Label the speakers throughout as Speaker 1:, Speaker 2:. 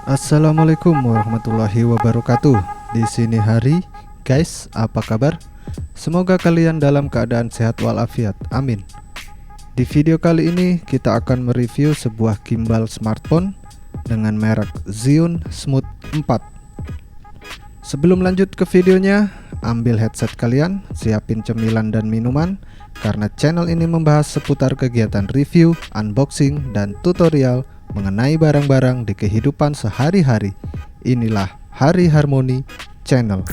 Speaker 1: Assalamualaikum warahmatullahi wabarakatuh. Di sini Hari, guys, apa kabar? Semoga kalian dalam keadaan sehat walafiat. Amin. Di video kali ini kita akan mereview sebuah gimbal smartphone dengan merek Zhiyun Smooth 4. Sebelum lanjut ke videonya, ambil headset kalian, siapin cemilan dan minuman, karena channel ini membahas seputar kegiatan review, unboxing, dan tutorial mengenai barang-barang di kehidupan sehari-hari. Inilah Hari Harmoni Channel.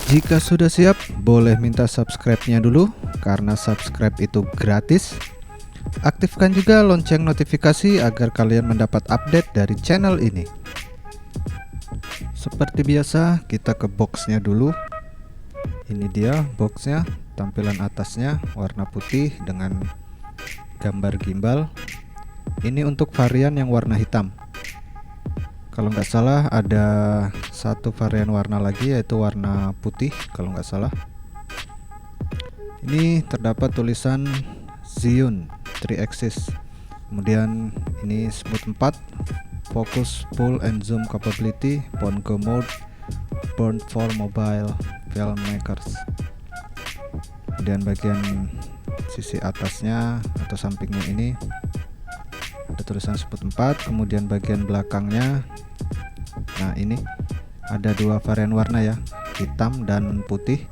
Speaker 1: Jika sudah siap, boleh minta subscribe-nya dulu, karena subscribe itu gratis. Aktifkan juga lonceng notifikasi agar kalian mendapat update dari channel ini. Seperti biasa, kita ke boxnya dulu. Ini dia boxnya, tampilan atasnya warna putih dengan gambar gimbal. Ini untuk varian yang warna hitam. Kalau nggak salah ada satu varian warna lagi, yaitu warna putih kalau nggak salah. Ini terdapat tulisan Zhiyun 3 axis. Kemudian ini Smooth 4, focus, pull and zoom capability, Pongo mode, born for mobile filmmakers. Kemudian bagian sisi atasnya atau sampingnya ini ada tulisan Smooth 4. Kemudian bagian belakangnya, nah ini ada dua varian warna ya, hitam dan putih.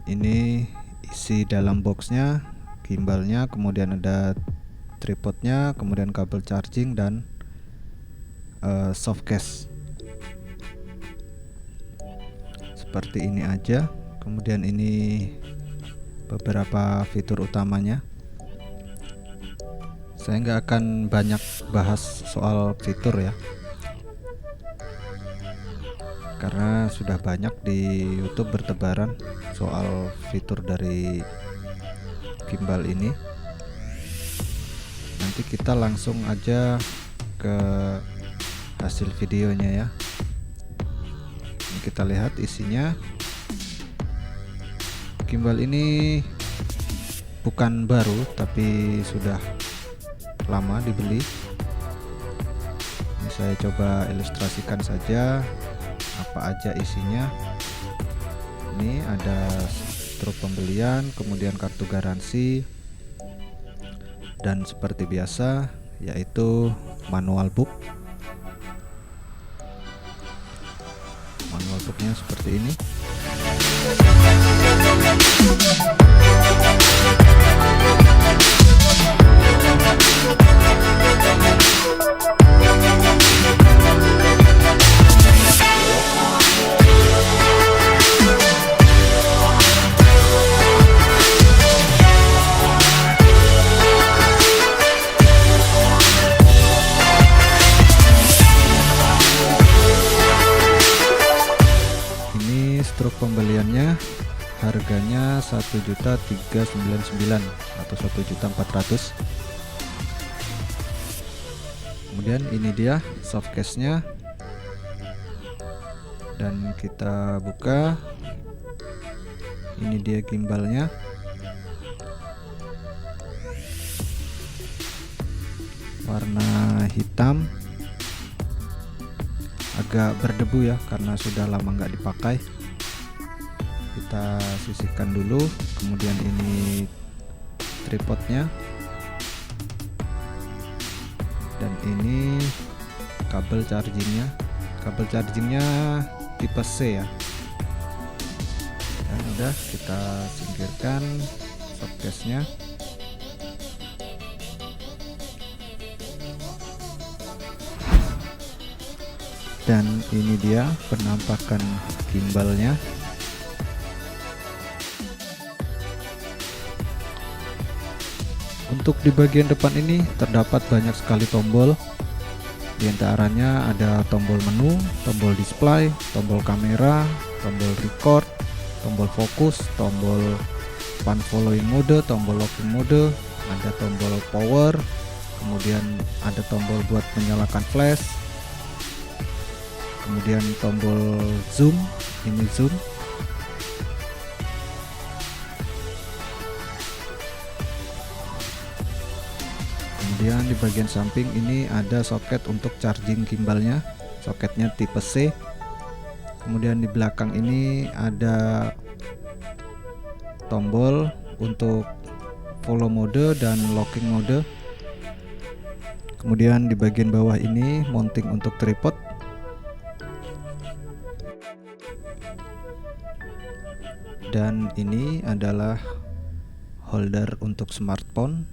Speaker 1: Ini isi dalam boxnya, gimbalnya, kemudian ada tripodnya, kemudian kabel charging dan soft case. Seperti ini aja. Kemudian ini beberapa fitur utamanya. Saya nggak akan banyak bahas soal fitur ya, karena sudah banyak di YouTube bertebaran soal fitur dari gimbal ini. Nanti kita langsung aja ke hasil videonya ya. Ini kita lihat isinya. Gimbal ini bukan baru, tapi sudah lama dibeli. Ini saya coba ilustrasikan saja apa aja isinya. Ini ada struk pembelian, kemudian kartu garansi, dan seperti biasa yaitu manual book. Manual booknya seperti ini. Struk pembeliannya harganya 1.399 atau 1.400.000. Kemudian ini dia soft case nya, dan kita buka. Ini dia gimbalnya. Warna hitam, agak berdebu ya karena sudah lama nggak dipakai. Kita sisihkan dulu. Kemudian ini tripodnya, dan ini kabel chargingnya. Kabel chargingnya tipe C ya. Dan udah kita singkirkan softcase nya. Dan ini dia penampakan gimbalnya. Untuk di bagian depan ini terdapat banyak sekali tombol. Di antaranya ada tombol menu, tombol display, tombol kamera, tombol record, tombol fokus, tombol pan following mode, tombol locking mode, ada tombol power, kemudian ada tombol buat menyalakan flash, kemudian tombol zoom, ini zoom. Kemudian di bagian samping ini ada soket untuk charging gimbalnya, soketnya tipe C. Kemudian di belakang ini ada tombol untuk follow mode dan locking mode. Kemudian di bagian bawah ini mounting untuk tripod. Dan ini adalah holder untuk smartphone.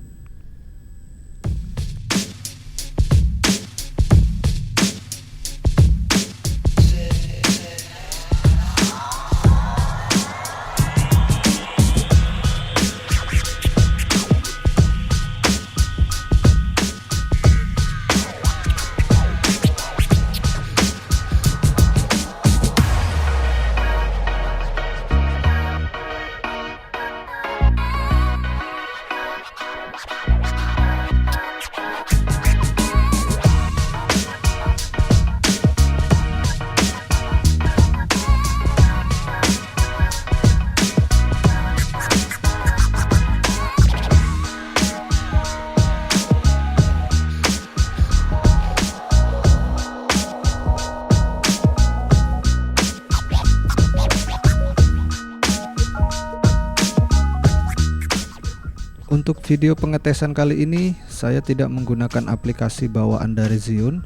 Speaker 1: Untuk video pengetesan kali ini saya tidak menggunakan aplikasi bawaan dari Zhiyun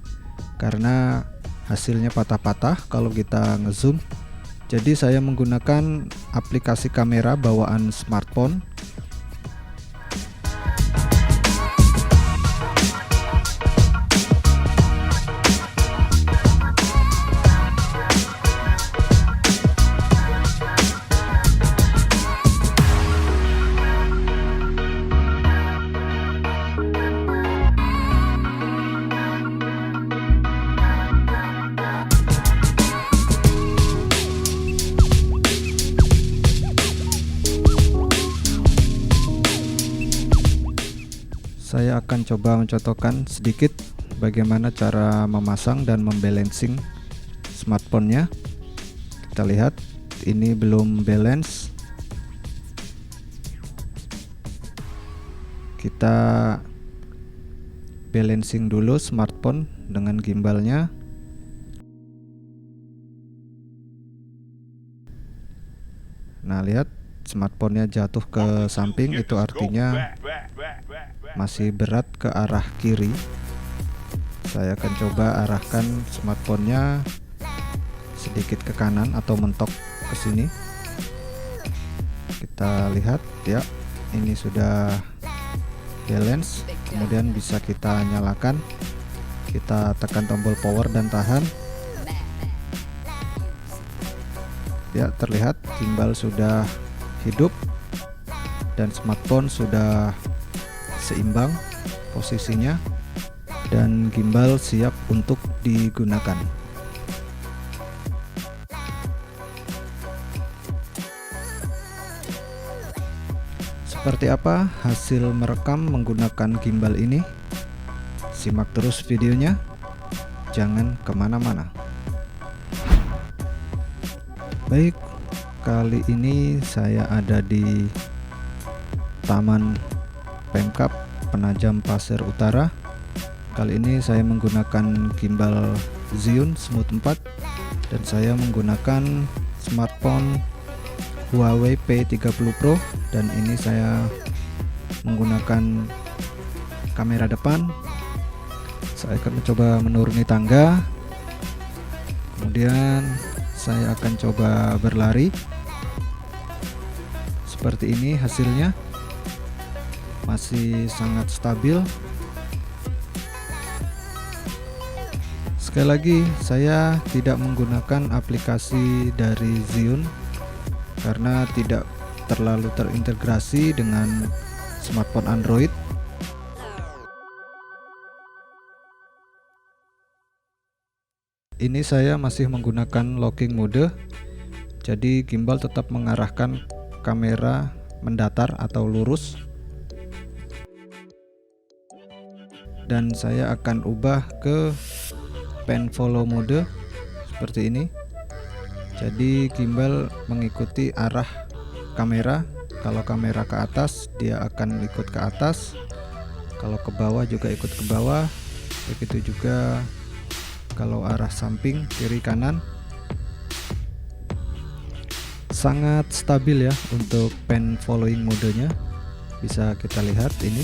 Speaker 1: karena hasilnya patah-patah kalau kita ngezoom. Jadi saya menggunakan aplikasi kamera bawaan smartphone. Saya akan coba mencontohkan sedikit bagaimana cara memasang dan membalancing smartphone-nya. Kita lihat ini belum balance. Kita balancing dulu smartphone dengan gimbalnya. Nah, lihat smartphone-nya jatuh ke samping, itu artinya masih berat ke arah kiri. Saya akan coba arahkan smartphone-nya sedikit ke kanan atau mentok ke sini. Kita lihat ya, ini sudah balance. Kemudian bisa kita nyalakan. Kita tekan tombol power dan tahan. Ya, terlihat gimbal sudah hidup dan smartphone sudah seimbang posisinya dan gimbal siap untuk digunakan. Seperti apa hasil merekam menggunakan gimbal ini? Simak terus videonya, jangan kemana-mana. Baik, kali ini saya ada di Taman Pemkap Penajam Pasir Utara. Kali ini saya menggunakan gimbal Zhiyun Smooth 4 dan saya menggunakan smartphone Huawei P30 Pro, dan ini saya menggunakan kamera depan. Saya akan mencoba menuruni tangga, kemudian saya akan coba berlari. Seperti ini hasilnya, masih sangat stabil. Sekali lagi, saya tidak menggunakan aplikasi dari Zhiyun karena tidak terlalu terintegrasi dengan smartphone Android. Ini saya masih menggunakan locking mode, jadi gimbal tetap mengarahkan kamera mendatar atau lurus. Dan saya akan ubah ke pen follow mode seperti ini. Jadi gimbal mengikuti arah kamera. Kalau kamera ke atas, dia akan ikut ke atas. Kalau ke bawah juga ikut ke bawah. Begitu juga kalau arah samping, kiri, kanan. Sangat stabil ya untuk pan following modenya. Bisa kita lihat ini.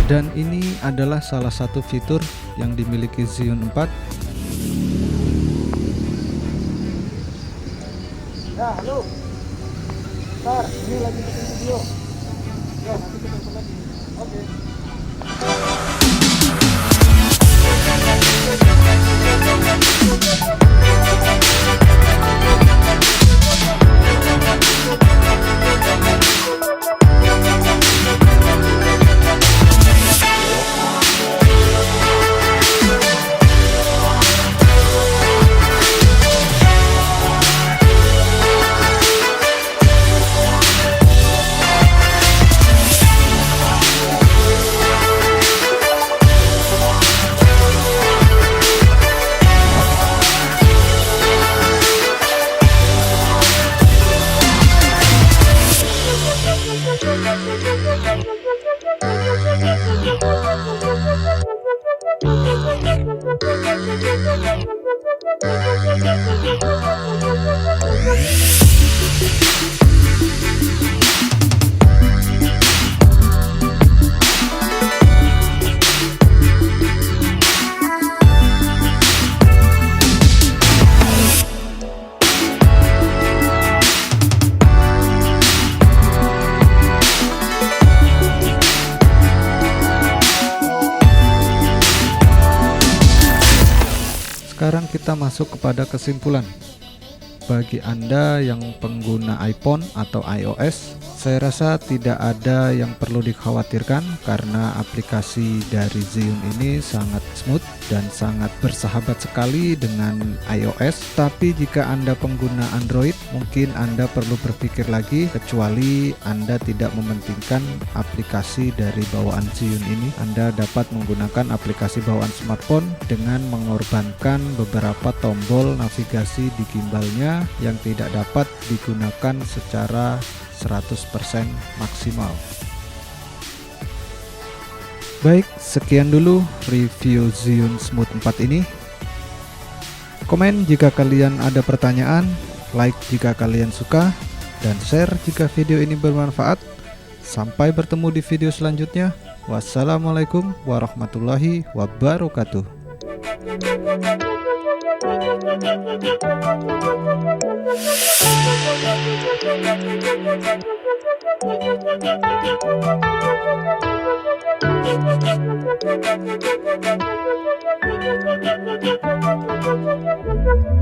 Speaker 1: Dan ini adalah salah satu fitur yang dimiliki Zhiyun 4.
Speaker 2: Ya, halo. Bentar, ini lagi bikin video. Ya, nanti kita telepon lagi. Oke.
Speaker 1: Sekarang kita masuk kepada kesimpulan. Bagi Anda yang pengguna iPhone atau iOS, saya rasa tidak ada yang perlu dikhawatirkan karena aplikasi dari Zhiyun ini sangat smooth dan sangat bersahabat sekali dengan iOS. Tapi jika Anda pengguna Android, mungkin Anda perlu berpikir lagi, kecuali Anda tidak mementingkan aplikasi dari bawaan Zhiyun ini. Anda dapat menggunakan aplikasi bawaan smartphone dengan mengorbankan beberapa tombol navigasi di gimbalnya yang tidak dapat digunakan secara 100% maksimal. Baik, sekian dulu review Zhiyun Smooth 4 ini. Komen jika kalian ada pertanyaan, like jika kalian suka, dan share jika video ini bermanfaat. Sampai bertemu di video selanjutnya. Wassalamualaikum warahmatullahi wabarakatuh.
Speaker 3: Thank you.